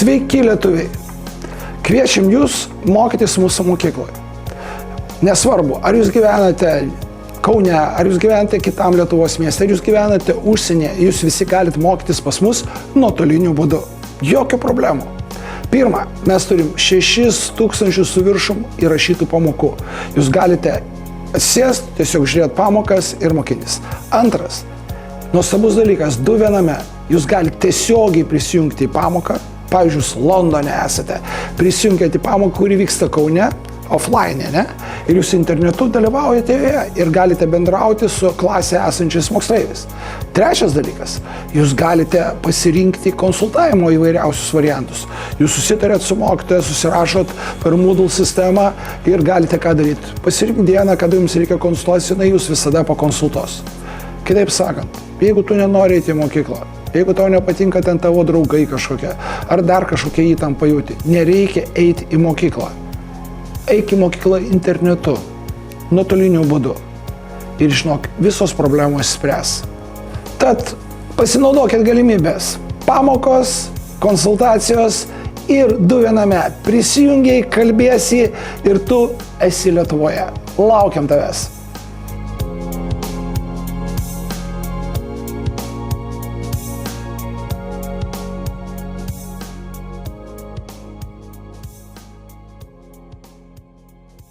Sveiki lietuviai! Kviečiam jūs mokytis mūsų mokykloje. Nesvarbu, ar jūs gyvenate Kaune, ar jūs gyvenate kitam Lietuvos mieste, ar jūs gyvenate užsienyje, jūs visi galite mokytis pas mus nuotoliniu būdu. Jokių problemų. Pirma, mes turim 6000 su viršum įrašytų pamokų. Jūs galite atsisėsti, tiesiog žiūrėti pamokas ir mokintis. Antras, nuostabus dalykas, 2 viename. Jūs galite tiesiogiai prisijungti į pamoką. Pavyzdžiui, jūs Londone esate, prisijungiate į pamoką, kuri vyksta Kaune, offline, ne? Ir jūs internetu dalyvaujate joje ir galite bendrauti su klasėje esančiais moksleiviais. Trečias dalykas, jūs galite pasirinkti konsultavimo įvairiausius variantus. Jūs susitarėt su mokytoja, susirašot per Moodle sistemą ir galite ką daryti. Pasirinkti dieną, kada jums reikia konsultacijos, jūs visada pakonsultuos. Kitaip sakant, jeigu tu nenori eiti į mokyklą, jeigu tau nepatinka ten tavo draugai kažkokie, ar dar kažkokie įtampą jauti, nereikia eiti į mokyklą. Eik į mokyklą internetu, nuotoliniu būdu. Ir žinok, visos problemos spręs. Tad pasinaudokit galimybės. Pamokos, konsultacijos ir 2 viename. Prisijungiai, kalbėsi ir tu esi Lietuvoje. Laukiam tavęs.